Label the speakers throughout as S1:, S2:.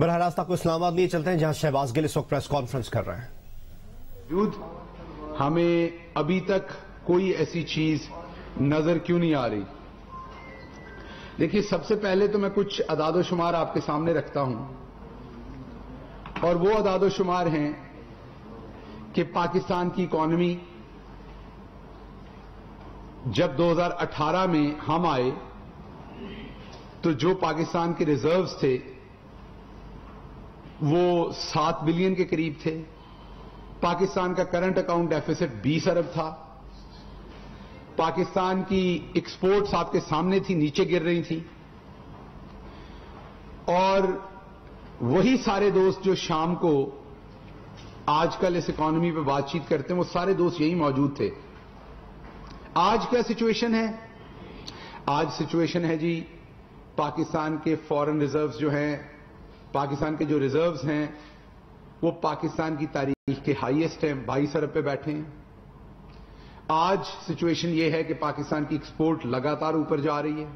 S1: براہ راست آپ کو اسلام آباد لیے چلتے ہیں جہاں شہباز گل اس وقت پریس کانفرنس کر رہے ہیں.
S2: ہمیں ابھی تک کوئی ایسی چیز نظر کیوں نہیں آ رہی؟ دیکھیے، سب سے پہلے تو میں کچھ اعداد و شمار آپ کے سامنے رکھتا ہوں، اور وہ اعداد و شمار ہیں کہ پاکستان کی اکانومی جب 2018 میں ہم آئے تو جو پاکستان کے ریزروز تھے وہ 7 بلین کے قریب تھے. پاکستان کا کرنٹ اکاؤنٹ ڈیفیسٹ 20 ارب تھا. پاکستان کی ایکسپورٹس آپ کے سامنے تھی، نیچے گر رہی تھی. اور وہی سارے دوست جو شام کو آج کل اس اکانومی پہ بات چیت کرتے ہیں، وہ سارے دوست یہی موجود تھے. آج کیا سچویشن ہے؟ آج سچویشن ہے جی، پاکستان کے فارن ریزروز جو ہیں، پاکستان کے جو ریزروز ہیں وہ پاکستان کی تاریخ کے ہائیسٹ ہیں، 22 ارب پہ بیٹھے ہیں. آج سچویشن یہ ہے کہ پاکستان کی ایکسپورٹ لگاتار اوپر جا رہی ہے.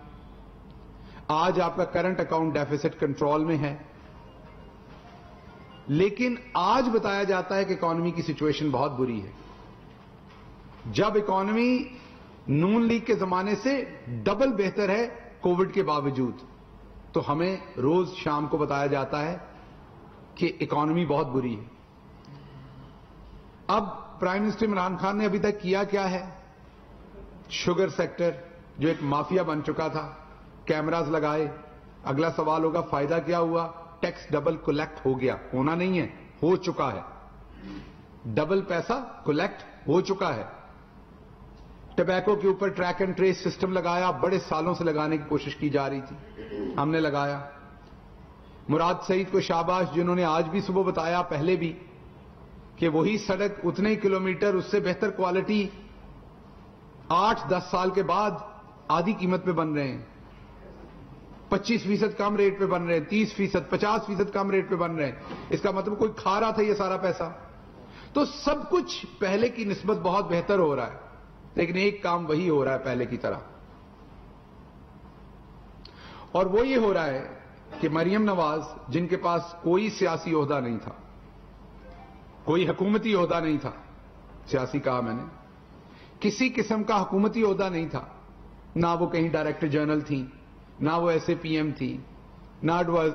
S2: آج آپ کا کرنٹ اکاؤنٹ ڈیفیسٹ کنٹرول میں ہے. لیکن آج بتایا جاتا ہے کہ اکانومی کی سچویشن بہت بری ہے، جب اکانومی نون لیگ کے زمانے سے ڈبل بہتر ہے کووڈ کے باوجود. تو ہمیں روز شام کو بتایا جاتا ہے کہ اکانومی بہت بری ہے. اب پرائم منسٹر عمران خان نے ابھی تک کیا کیا ہے؟ شوگر سیکٹر جو ایک مافیا بن چکا تھا، کیمراز لگائے. اگلا سوال ہوگا فائدہ کیا ہوا؟ ٹیکس ڈبل کلیکٹ ہو گیا. ہونا نہیں ہے، ہو چکا ہے. ڈبل پیسہ کلیکٹ ہو چکا ہے. ٹبیکو کے اوپر ٹریک اینڈ ٹریس سسٹم لگایا، بڑے سالوں سے لگانے کی کوشش کی جا رہی تھی، ہم نے لگایا. مراد سعید کو شاباش، جنہوں نے آج بھی صبح بتایا، پہلے بھی، کہ وہی سڑک اتنے ہی کلومیٹر اس سے بہتر کوالٹی 8-10 سال کے بعد آدھی قیمت پہ بن رہے ہیں. 25% کم ریٹ پہ بن رہے ہیں، 30%، 50% کم ریٹ پہ بن رہے ہیں. اس کا مطلب کوئی کھا رہا تھا یہ سارا پیسہ. تو سب کچھ پہلے کی نسبت بہت بہتر ہو رہا ہے، لیکن ایک کام وہی ہو رہا ہے پہلے کی طرح، اور وہ یہ ہو رہا ہے کہ مریم نواز، جن کے پاس کوئی سیاسی عہدہ نہیں تھا، کوئی حکومتی عہدہ نہیں تھا، سیاسی کہا میں نے، کسی قسم کا حکومتی عہدہ نہیں تھا، نہ وہ کہیں ڈائریکٹر جنرل تھی، نہ وہ ایس اے پی ایم تھی، نہ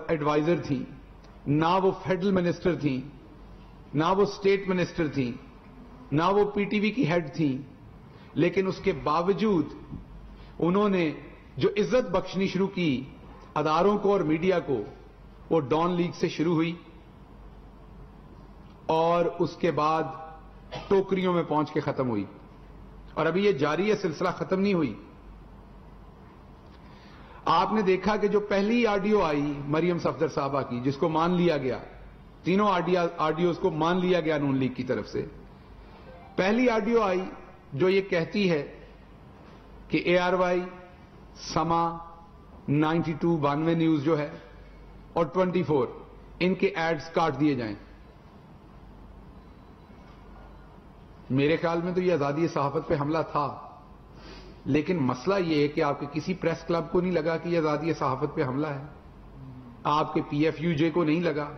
S2: ایڈوائزر تھی، نہ وہ فیڈرل منسٹر تھی، نہ وہ اسٹیٹ منسٹر تھی، نہ وہ پی ٹی وی کی ہیڈ تھی. لیکن اس کے باوجود انہوں نے جو عزت بخشنی شروع کی اداروں کو اور میڈیا کو، وہ ڈان لیگ سے شروع ہوئی اور اس کے بعد ٹوکریوں میں پہنچ کے ختم ہوئی. اور ابھی یہ جاری ہے، سلسلہ ختم نہیں ہوئی. آپ نے دیکھا کہ جو پہلی آڈیو آئی مریم صفدر صاحبہ کی، جس کو مان لیا گیا، تینوں آڈیوز کو مان لیا گیا نون لیگ کی طرف سے. پہلی آڈیو آئی جو یہ کہتی ہے کہ اے آر وائی، سما، 92 92 نیوز جو ہے اور 24 ان کے ایڈز کاٹ دیے جائیں. میرے خیال میں تو یہ آزادی صحافت پہ حملہ تھا، لیکن مسئلہ یہ ہے کہ آپ کے کسی پریس کلب کو نہیں لگا کہ یہ آزادی صحافت پہ حملہ ہے. آپ کے پی ایف یو جے کو نہیں لگا،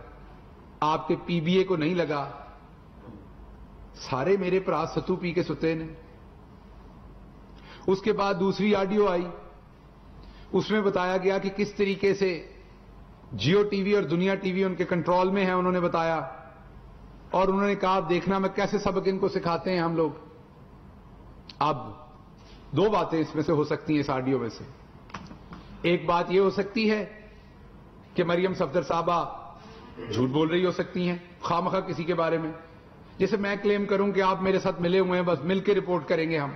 S2: آپ کے پی بی اے کو نہیں لگا. سارے میرے پرا ستو پی کے ستے نے. اس کے بعد دوسری آڈیو آئی، اس میں بتایا گیا کہ کس طریقے سے جیو ٹی وی اور دنیا ٹی وی ان کے کنٹرول میں ہے. انہوں نے بتایا اور انہوں نے کہا دیکھنا میں کیسے سبق ان کو سکھاتے ہیں ہم لوگ. اب دو باتیں اس میں سے ہو سکتی ہیں اس آڈیو میں سے. ایک بات یہ ہو سکتی ہے کہ مریم صفدر صاحبہ جھوٹ بول رہی ہو سکتی ہیں خواہ کسی کے بارے میں. جیسے میں کلیم کروں کہ آپ میرے ساتھ ملے ہوئے ہیں، بس مل کے رپورٹ کریں گے ہم.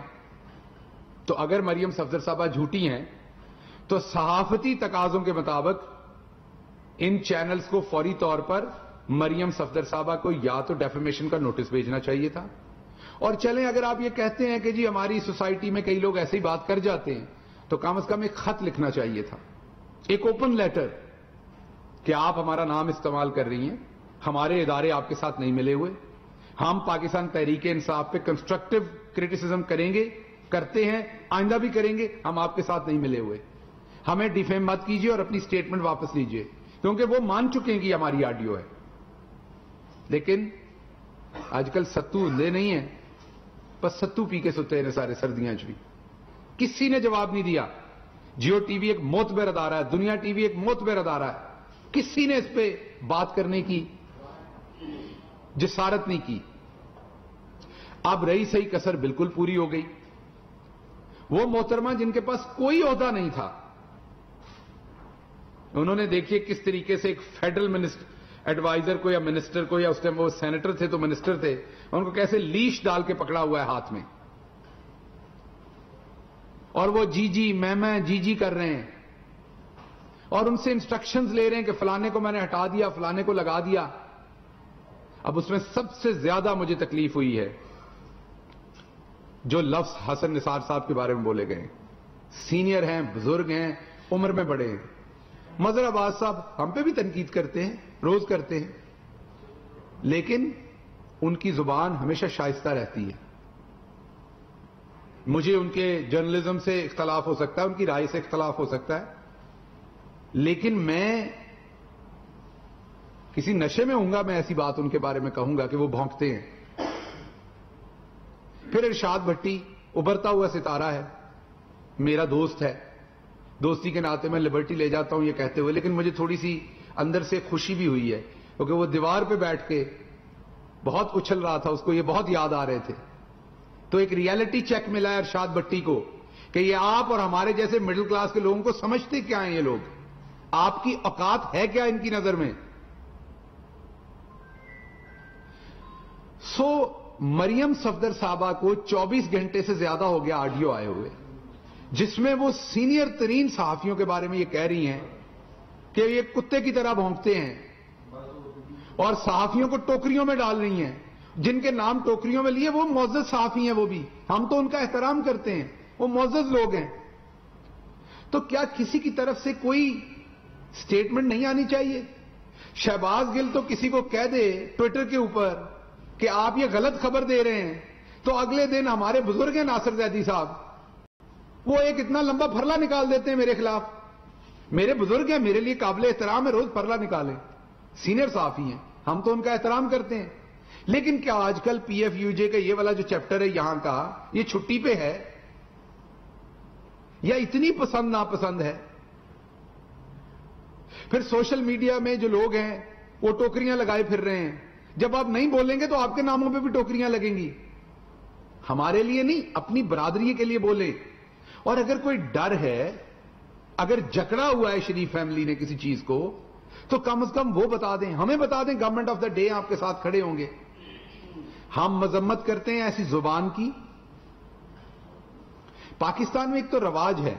S2: تو اگر مریم صفدر صاحبہ جھوٹی ہیں تو صحافتی تقاضوں کے مطابق ان چینلز کو فوری طور پر مریم صفدر صاحبہ کو یا تو ڈیفیمیشن کا نوٹس بھیجنا چاہیے تھا. اور چلیں اگر آپ یہ کہتے ہیں کہ جی ہماری سوسائٹی میں کئی لوگ ایسی بات کر جاتے ہیں، تو کم از کم ایک خط لکھنا چاہیے تھا، ایک اوپن لیٹر، کہ آپ ہمارا نام استعمال کر رہی ہیں، ہمارے ادارے آپ کے ساتھ نہیں ملے ہوئے، ہم پاکستان تحریک انصاف پہ کنسٹرکٹیو کرٹیسزم کریں گے، کرتے ہیں، آئندہ بھی کریں گے، ہم آپ کے ساتھ نہیں ملے ہوئے، ہمیں ڈیفیم مت کیجیے اور اپنی سٹیٹمنٹ واپس لیجیے. کیونکہ وہ مان چکے ہیں کہ ہماری آڈیو ہے. لیکن آج کل ستو ہندے نہیں ہیں, بس ستو پی کے ستے ہیں سارے سردیاں بھی. کسی نے جواب نہیں دیا. جیو ٹی وی ایک معتبر ادارہ ہے, دنیا ٹی وی ایک معتبر ادارہ ہے, کسی نے اس پہ بات کرنے کی جسارت نہیں کی. اب رہی صحیح کسر بالکل پوری ہو گئی. وہ محترمہ جن کے پاس کوئی عہدہ نہیں تھا, انہوں نے دیکھیے کس طریقے سے ایک فیڈرل ایڈوائزر کو یا منسٹر کو, یا اس ٹائم وہ سینیٹر تھے تو منسٹر تھے, ان کو کیسے لیش ڈال کے پکڑا ہوا ہے ہاتھ میں, اور وہ جی جی میں جی جی کر رہے ہیں, اور ان سے انسٹرکشنز لے رہے ہیں کہ فلانے کو میں نے ہٹا دیا, فلانے کو لگا دیا. اب اس میں سب سے زیادہ مجھے تکلیف ہوئی ہے جو لفظ حسن نثار صاحب کے بارے میں بولے گئے. سینئر ہیں, بزرگ ہیں, عمر میں بڑے ہیں. مظہر عباس صاحب ہم پہ بھی تنقید کرتے ہیں, روز کرتے ہیں, لیکن ان کی زبان ہمیشہ شائستہ رہتی ہے. مجھے ان کے جرنلزم سے اختلاف ہو سکتا ہے, ان کی رائے سے اختلاف ہو سکتا ہے, لیکن میں کسی نشے میں ہوں گا میں ایسی بات ان کے بارے میں کہوں گا کہ وہ بھونکتے ہیں. پھر ارشاد بھٹی ابھرتا ہوا ستارہ ہے, میرا دوست ہے, دوستی کے ناطے میں لبرٹی لے جاتا ہوں یہ کہتے ہوئے, لیکن مجھے تھوڑی سی اندر سے خوشی بھی ہوئی ہے کیونکہ وہ دیوار پہ بیٹھ کے بہت اچھل رہا تھا, اس کو یہ بہت یاد آ رہے تھے. تو ایک ریئلٹی چیک ملا ہے ارشاد بھٹی کو کہ یہ آپ اور ہمارے جیسے مڈل کلاس کے لوگوں کو سمجھتے کیا ہیں یہ لوگ, آپ کی اوقات ہے کیا ان کی نظر میں. مریم صفدر صاحبہ کو 24 گھنٹے سے زیادہ ہو گیا آڈیو آئے ہوئے, جس میں وہ سینئر ترین صحافیوں کے بارے میں یہ کہہ رہی ہیں کہ یہ کتے کی طرح بھونکتے ہیں اور صحافیوں کو ٹوکریوں میں ڈال رہی ہیں. جن کے نام ٹوکریوں میں لیے وہ معزز صحافی ہیں, وہ بھی ہم تو ان کا احترام کرتے ہیں, وہ معزز لوگ ہیں. تو کیا کسی کی طرف سے کوئی سٹیٹمنٹ نہیں آنی چاہیے؟ شہباز گل تو کسی کو کہہ دے ٹویٹر کے اوپر کہ آپ یہ غلط خبر دے رہے ہیں, تو اگلے دن ہمارے بزرگ ہیں ناصر زیدی صاحب, وہ ایک اتنا لمبا پھرلا نکال دیتے ہیں میرے خلاف. میرے بزرگ ہیں, میرے لیے قابل احترام ہے, روز پھرلا نکالیں, سینئر صحافی ہیں, ہم تو ان کا احترام کرتے ہیں. لیکن کیا آج کل پی ایف یو جے کا یہ والا جو چیپٹر ہے یہاں کا, یہ چھٹی پہ ہے یا اتنی پسند ناپسند ہے؟ پھر سوشل میڈیا میں جو لوگ ہیں وہ ٹوکریاں لگائے پھر رہے ہیں, جب آپ نہیں بولیں گے تو آپ کے ناموں پہ بھی ٹوکریاں لگیں گی. ہمارے لیے نہیں, اپنی برادری کے لیے بولیں. اور اگر کوئی ڈر ہے, اگر جکڑا ہوا ہے شریف فیملی نے کسی چیز کو, تو کم از کم وہ بتا دیں, ہمیں بتا دیں. گورنمنٹ آف دا ڈے آپ کے ساتھ کھڑے ہوں گے. ہم مذمت کرتے ہیں ایسی زبان کی. پاکستان میں ایک تو رواج ہے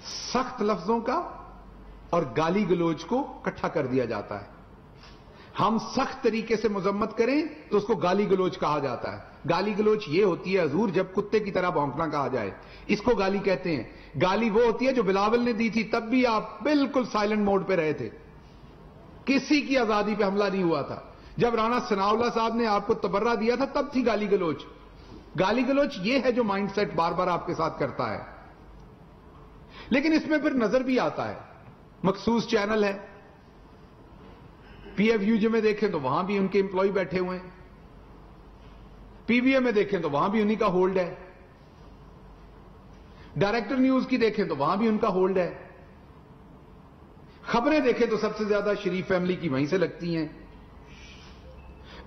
S2: سخت لفظوں کا اور گالی گلوچ کو اکٹھا کر دیا جاتا ہے. ہم سخت طریقے سے مذمت کریں تو اس کو گالی گلوچ کہا جاتا ہے. گالی گلوچ یہ ہوتی ہے حضور جب کتے کی طرح بھونکنا کہا جائے, اس کو گالی کہتے ہیں. گالی وہ ہوتی ہے جو بلاول نے دی تھی, تب بھی آپ بالکل سائلنٹ موڈ پہ رہے تھے, کسی کی آزادی پہ حملہ نہیں ہوا تھا. جب رانا ثناءاللہ صاحب نے آپ کو تبرہ دیا تھا تب تھی گالی گلوچ. گالی گلوچ یہ ہے جو مائنڈ سیٹ بار بار آپ کے ساتھ کرتا ہے. لیکن اس میں پھر نظر بھی آتا ہے, مخصوص چینل ہے, پی ایف یو جے میں دیکھیں تو وہاں بھی ان کے امپلائی بیٹھے ہوئے ہیں, پی بی اے میں دیکھیں تو وہاں بھی انہی کا ہولڈ ہے, ڈائریکٹر نیوز کی دیکھیں تو وہاں بھی ان کا ہولڈ ہے, خبریں دیکھیں تو سب سے زیادہ شریف فیملی کی وہیں سے لگتی ہیں.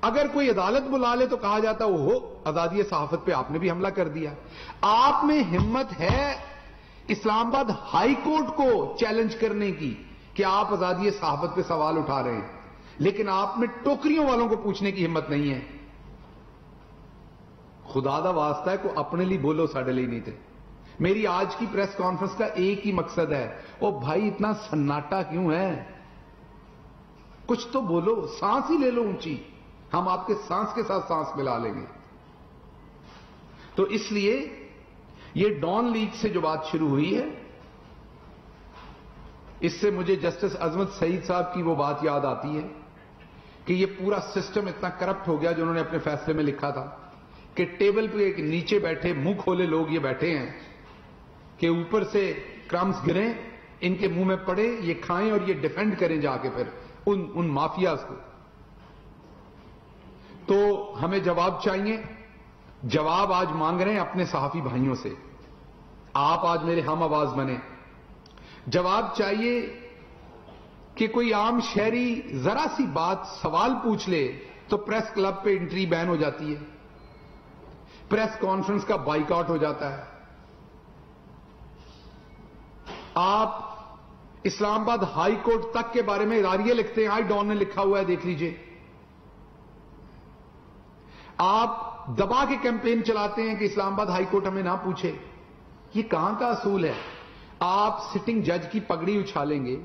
S2: اگر کوئی عدالت بلا لے تو کہا جاتا وہ آزادی صحافت پہ آپ نے بھی حملہ کر دیا. آپ میں ہمت ہے اسلام آباد ہائی کورٹ کو چیلنج کرنے کی کہ آپ آزادی صحافت پہ سوال اٹھا رہے ہیں, لیکن آپ میں ٹوکریوں والوں کو پوچھنے کی ہمت نہیں ہے. خدا دا واسطہ ہے کو اپنے لیے بولو, ساڑھے لیے نہیں تھے. میری آج کی پریس کانفرنس کا ایک ہی مقصد ہے, او بھائی اتنا سناٹا کیوں ہے, کچھ تو بولو, سانس ہی لے لو اونچی, ہم آپ کے سانس کے ساتھ سانس ملا لیں گے. تو اس لیے یہ ڈان لیگ سے جو بات شروع ہوئی ہے, اس سے مجھے جسٹس عظمت سعید صاحب کی وہ بات یاد آتی ہے کہ یہ پورا سسٹم اتنا کرپٹ ہو گیا جو انہوں نے اپنے فیصلے میں لکھا تھا کہ ٹیبل پہ ایک نیچے بیٹھے منہ کھولے لوگ یہ بیٹھے ہیں کہ اوپر سے کرمز گریں, ان کے منہ میں پڑے، یہ کھائیں اور یہ ڈیفینڈ کریں جا کے پھر ان مافیاز کو. تو ہمیں جواب چاہیے. جواب آج مانگ رہے ہیں اپنے صحافی بھائیوں سے. آپ آج میرے ہم آواز بنے. جواب چاہیے کہ کوئی عام شہری ذرا سی بات سوال پوچھ لے تو پریس کلب پہ انٹری بین ہو جاتی ہے، پریس کانفرنس کا بائیکاٹ ہو جاتا ہے. آپ اسلام آباد ہائی کورٹ تک کے بارے میں اداریے لکھتے ہیں، آئی ڈان نے لکھا ہوا ہے، دیکھ لیجئے. آپ دبا کے کیمپین چلاتے ہیں کہ اسلام آباد ہائی کورٹ ہمیں نہ پوچھے. یہ کہاں کا اصول ہے؟ آپ سٹنگ جج کی پگڑی اچھالیں گے،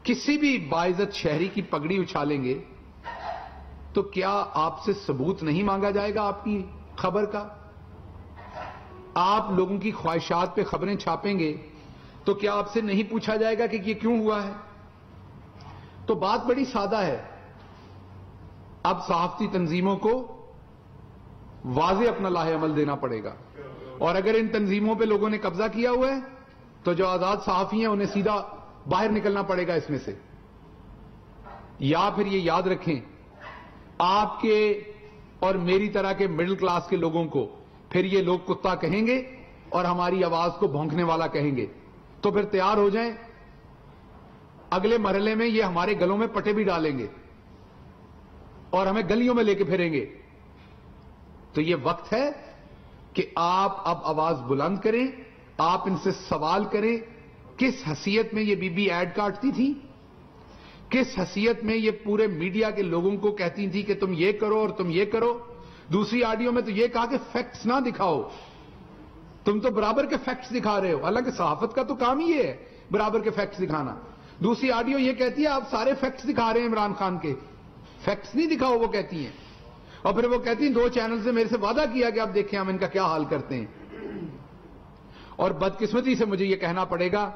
S2: کسی بھی باعزت شہری کی پگڑی اچھالیں گے تو کیا آپ سے ثبوت نہیں مانگا جائے گا آپ کی خبر کا؟ آپ لوگوں کی خواہشات پہ خبریں چھاپیں گے تو کیا آپ سے نہیں پوچھا جائے گا کہ یہ کیوں ہوا ہے؟ تو بات بڑی سادہ ہے. اب صحافتی تنظیموں کو واضح اپنا لاہ عمل دینا پڑے گا، اور اگر ان تنظیموں پہ لوگوں نے قبضہ کیا ہوا ہے تو جو آزاد صحافی ہیں انہیں سیدھا باہر نکلنا پڑے گا اس میں سے. یا پھر یہ یاد رکھیں، آپ کے اور میری طرح کے مڈل کلاس کے لوگوں کو پھر یہ لوگ کتا کہیں گے اور ہماری آواز کو بھونکنے والا کہیں گے. تو پھر تیار ہو جائیں، اگلے مرحلے میں یہ ہمارے گلوں میں پٹے بھی ڈالیں گے اور ہمیں گلیوں میں لے کے پھریں گے. تو یہ وقت ہے کہ آپ اب آواز بلند کریں، آپ ان سے سوال کریں. کس حیثیت میں یہ بی بی ایڈ کاٹتی تھی؟ کس حیثیت میں یہ پورے میڈیا کے لوگوں کو کہتی تھی کہ تم یہ کرو اور تم یہ کرو؟ دوسری آڈیو میں تو یہ کہا کہ فیکٹس نہ دکھاؤ، تم تو برابر کے فیکٹس دکھا رہے ہو. حالانکہ صحافت کا تو کام ہی یہ ہے برابر کے فیکٹس دکھانا. دوسری آڈیو یہ کہتی ہے آپ سارے فیکٹس دکھا رہے ہیں عمران خان کے، فیکٹس نہیں دکھاؤ وہ کہتی ہیں. اور پھر وہ کہتی ہیں 2 چینل سے میرے سے وعدہ کیا کہ آپ دیکھیں ہم ان کا کیا حال کرتے ہیں. اور بدقسمتی سے مجھے یہ کہنا پڑے گا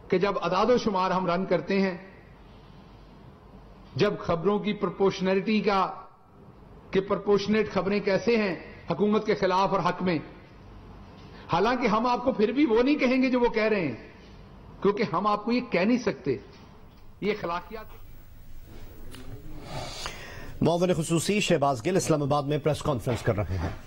S2: کہ جب اعداد و شمار ہم رن کرتے ہیں، جب خبروں کی پرپورشنلٹی کا کہ پرپورشنیٹ خبریں کیسے ہیں حکومت کے خلاف اور حق میں، حالانکہ ہم آپ کو پھر بھی وہ نہیں کہیں گے جو وہ کہہ رہے ہیں، کیونکہ ہم آپ کو یہ کہہ نہیں سکتے. یہ اخلاقیات.
S1: معاون خصوصی شہباز گل اسلام آباد میں پریس کانفرنس کر رہے ہیں.